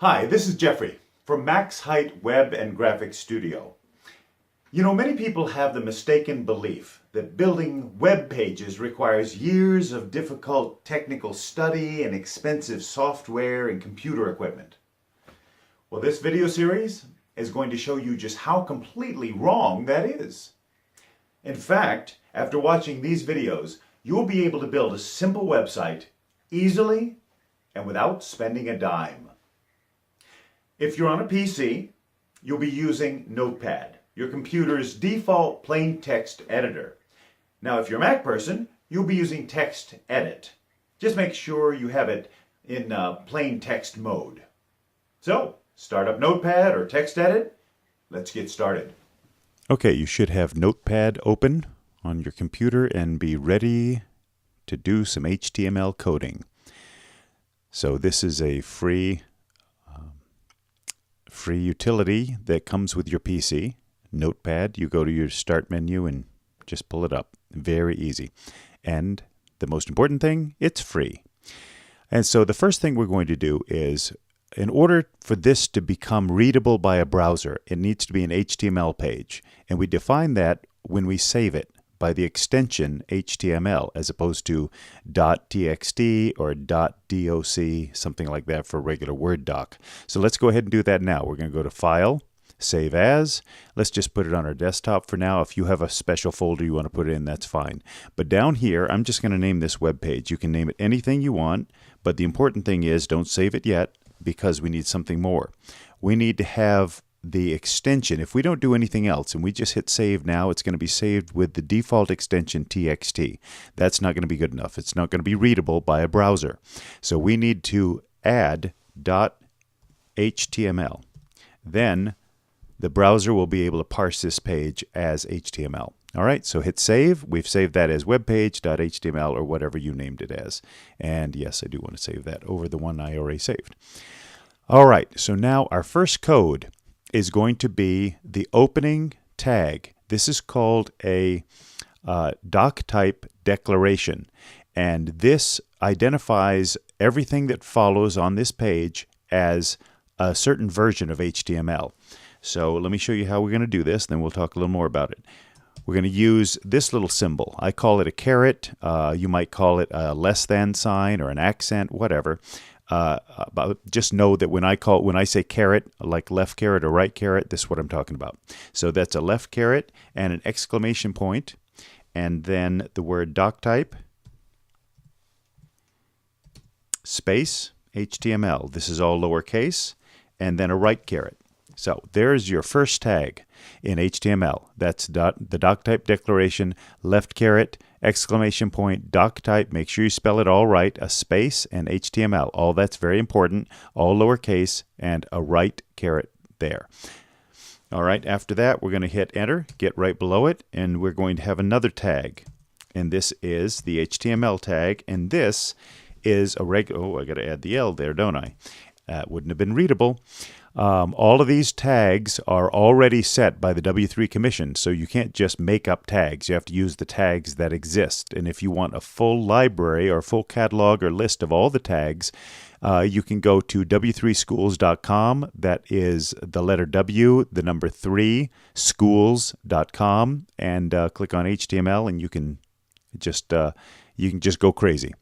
Hi, this is Jeffrey from Max Height Web and Graphics Studio. You know, many people have the mistaken belief that building web pages requires years of difficult technical study and expensive software and computer equipment. Well, this video series is going to show you just how completely wrong that is. In fact, after watching these videos, you'll be able to build a simple website easily and without spending a dime. If you're on a PC, you'll be using NotePad, your computer's default plain text editor. Now, if you're a Mac person, you'll be using Text Edit. Just make sure you have it in plain text mode. So, start up NotePad or Text Edit. Let's get started. Okay, you should have NotePad open on your computer and be ready to do some HTML coding. So this is a free utility that comes with your PC. NotePad, you go to your start menu and just pull it up. Very easy. And the most important thing, it's free. And so the first thing we're going to do is, in order for this to become readable by a browser, it needs to be an HTML page. And we define that when we save it by the extension HTML as opposed to .txt or .doc, something like that for a regular Word doc. So let's go ahead and do that now. We're going to go to File, Save As. Let's just put it on our desktop for now. If you have a special folder you want to put it in, that's fine. But down here, I'm just going to name this web page. You can name it anything you want, but the important thing is don't save it yet because we need something more. We need to have the extension. If we don't do anything else and we just hit save now, it's going to be saved with the default extension txt. That's not going to be good enough. It's not going to be readable by a browser. So we need to add .html. Then the browser will be able to parse this page as HTML. All right, so hit save. We've saved that as webpage.html or whatever you named it as. And yes, I do want to save that over the one I already saved. All right, so now our first code is going to be the opening tag. This is called a doc type declaration. And this identifies everything that follows on this page as a certain version of HTML. So let me show you how we're going to do this, then we'll talk a little more about it. We're going to use this little symbol. I call it a caret. You might call it a less than sign or an accent, whatever. But just know that when I say caret, like left caret or right caret, this is what I'm talking about. So that's a left caret and an exclamation point, and then the word doc type, space, HTML. This is all lowercase, and then a right caret. So there's your first tag in HTML. That's the doc type declaration, left caret, exclamation point, doc type, make sure you spell it all right, a space, and HTML. All that's very important, all lowercase, and a right caret there. All right, after that, we're going to hit enter, get right below it, and we're going to have another tag. And this is the HTML tag, and this is a oh, I got to add the L there, don't I? That wouldn't have been readable. All of these tags are already set by the W3 Commission, so you can't just make up tags. You have to use the tags that exist. And if you want a full library or full catalog or list of all the tags, you can go to w3schools.com. That is the letter W, the number 3, schools.com, and click on HTML, and you can just go crazy.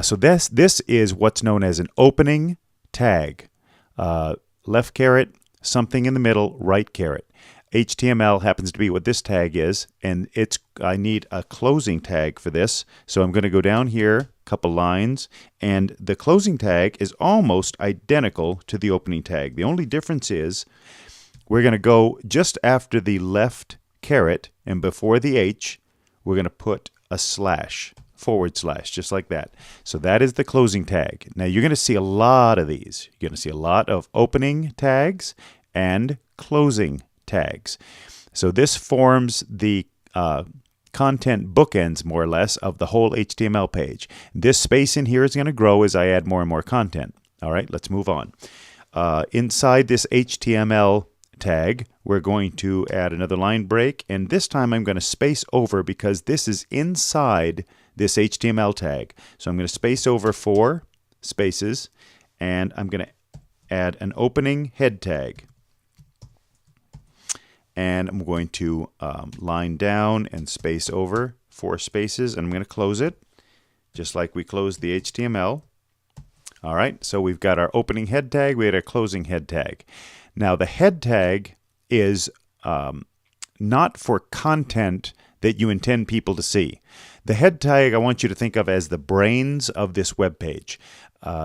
So this is what's known as an opening tag. Left caret, something in the middle, right caret. HTML happens to be what this tag is, and I need a closing tag for this. So I'm going to go down here, a couple lines, and the closing tag is almost identical to the opening tag. The only difference is we're going to go just after the left caret, and before the H, we're going to put a slash. / just like that. So that is the closing tag. Now you're going to see a lot of these. You're going to see a lot of opening tags and closing tags. So this forms the content bookends, more or less, of the whole HTML page. This space in here is going to grow as I add more and more content. All right, let's move on. Inside this HTML tag, we're going to add another line break, and this time I'm going to space over because this is inside this HTML tag. So I'm going to space over 4 spaces, and I'm going to add an opening head tag. And I'm going to line down and space over 4 spaces, and I'm going to close it, just like we closed the HTML. All right, so we've got our opening head tag, we had a closing head tag. Now the head tag is not for content that you intend people to see. The head tag I want you to think of as the brains of this web page.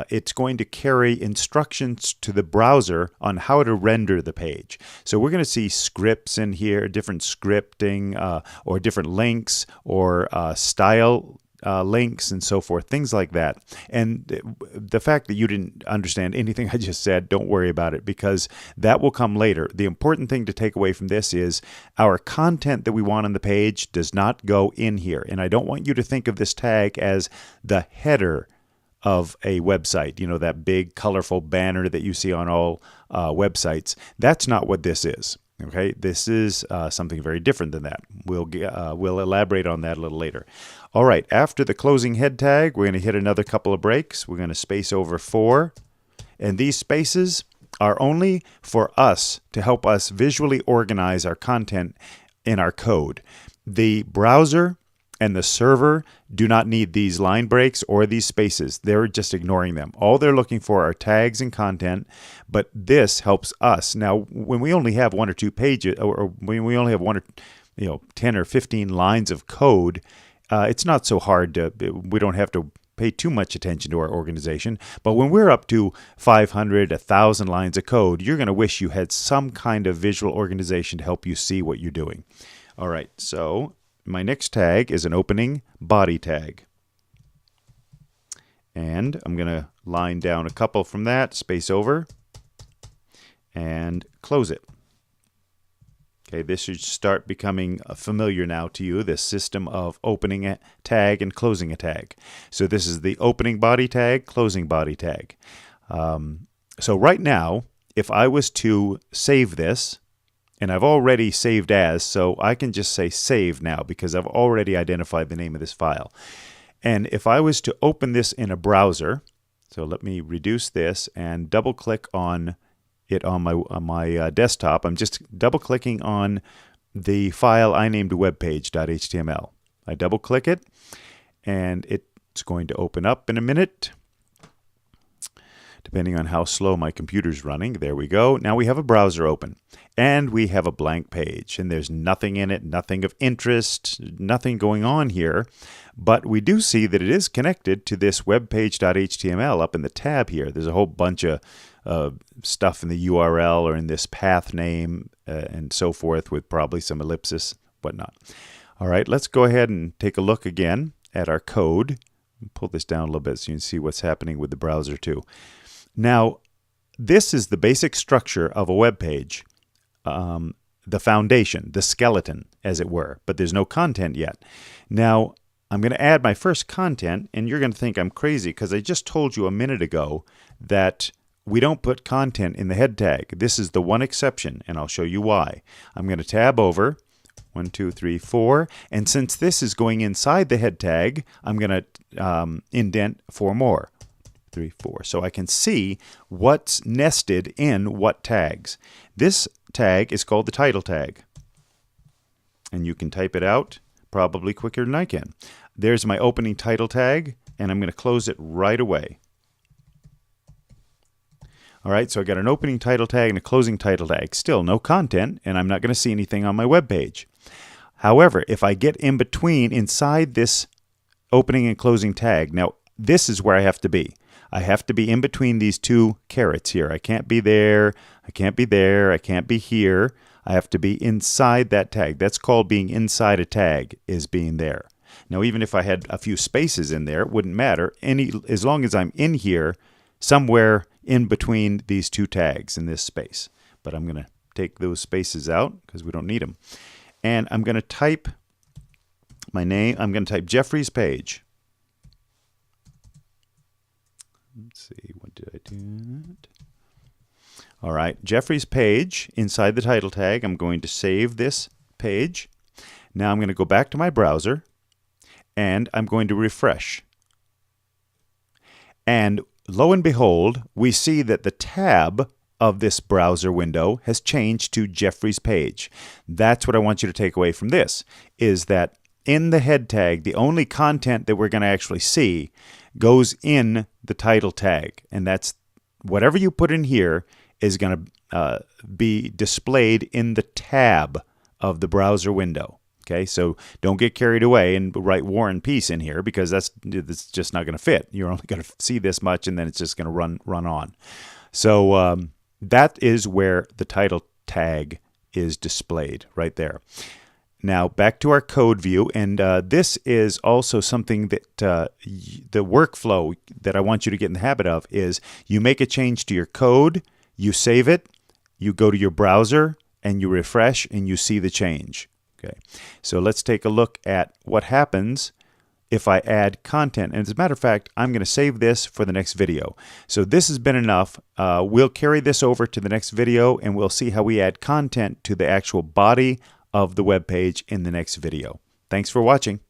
It's going to carry instructions to the browser on how to render the page. So we're going to see scripts in here, different scripting or different links or style links and so forth, things like that. And the fact that you didn't understand anything I just said, don't worry about it, because that will come later. The important thing to take away from this is our content that we want on the page does not go in here. And I don't want you to think of this tag as the header of a website, you know, that big colorful banner that you see on all websites. That's not what this is. Okay, this is something very different than that. We'll elaborate on that a little later. All right, after the closing head tag, we're going to hit another couple of breaks. We're going to space over 4, and these spaces are only for us to help us visually organize our content in our code. The browser and the server do not need these line breaks or these spaces. They're just ignoring them. All they're looking for are tags and content, but this helps us. Now, when we only have 1 or 2 pages, or when we only have 10 or 15 lines of code, it's not so hard to, we don't have to pay too much attention to our organization. But when we're up to 500, 1,000 lines of code, you're going to wish you had some kind of visual organization to help you see what you're doing. All right, so my next tag is an opening body tag. And I'm going to line down a couple from that, space over, and close it. Okay, this should start becoming familiar now to you, this system of opening a tag and closing a tag. So this is the opening body tag, closing body tag. So right now, if I was to save this, and I've already saved as, so I can just say save now because I've already identified the name of this file. And if I was to open this in a browser, so let me reduce this and double click on it on my desktop. I'm just double clicking on the file I named webpage.html. I double click it and it's going to open up in a minute, depending on how slow my computer's running. There we go. Now we have a browser open and we have a blank page and there's nothing in it, nothing of interest, nothing going on here. But we do see that it is connected to this webpage.html up in the tab here. There's a whole bunch of stuff in the URL or in this path name and so forth with probably some ellipsis, whatnot. All right, let's go ahead and take a look again at our code. Pull this down a little bit so you can see what's happening with the browser too. Now, this is the basic structure of a web page, the foundation, the skeleton, as it were, but there's no content yet. Now, I'm going to add my first content, and you're going to think I'm crazy because I just told you a minute ago that we don't put content in the head tag. This is the one exception, and I'll show you why. I'm going to tab over 1, 2, 3, 4, and since this is going inside the head tag, I'm going to indent 4 more. 3, 4. So I can see what's nested in what tags. This tag is called the title tag. And you can type it out probably quicker than I can. There's my opening title tag, and I'm going to close it right away. All right, so I got an opening title tag and a closing title tag. Still no content, and I'm not going to see anything on my web page. However, if I get in between inside this opening and closing tag, now this is where I have to be. I have to be in between these 2 carets here. I can't be there, I can't be there, I can't be here. I have to be inside that tag. That's called being inside a tag, is being there. Now, even if I had a few spaces in there, it wouldn't matter. As long as I'm in here, somewhere in between these 2 tags in this space. But I'm going to take those spaces out because we don't need them. And I'm going to type my name. I'm going to type Jeffrey's page. Let's see, what did I do? All right, Jeffrey's page inside the title tag. I'm going to save this page. Now I'm going to go back to my browser and I'm going to refresh. And lo and behold, we see that the tab of this browser window has changed to Jeffrey's page. That's what I want you to take away from this, is that in the head tag, the only content that we're going to actually see goes in the title tag. And that's whatever you put in here is going to be displayed in the tab of the browser window. Okay, so don't get carried away and write War and Peace in here, because that's just not going to fit. You're only going to see this much, and then it's just going to run on. So that is where the title tag is displayed, right there. Now back to our code view, and this is also something that the workflow that I want you to get in the habit of is you make a change to your code, you save it, you go to your browser, and you refresh, and you see the change. Okay, so let's take a look at what happens if I add content. And as a matter of fact, I'm going to save this for the next video. So this has been enough. We'll carry this over to the next video, and we'll see how we add content to the actual body of the web page in the next video. Thanks for watching.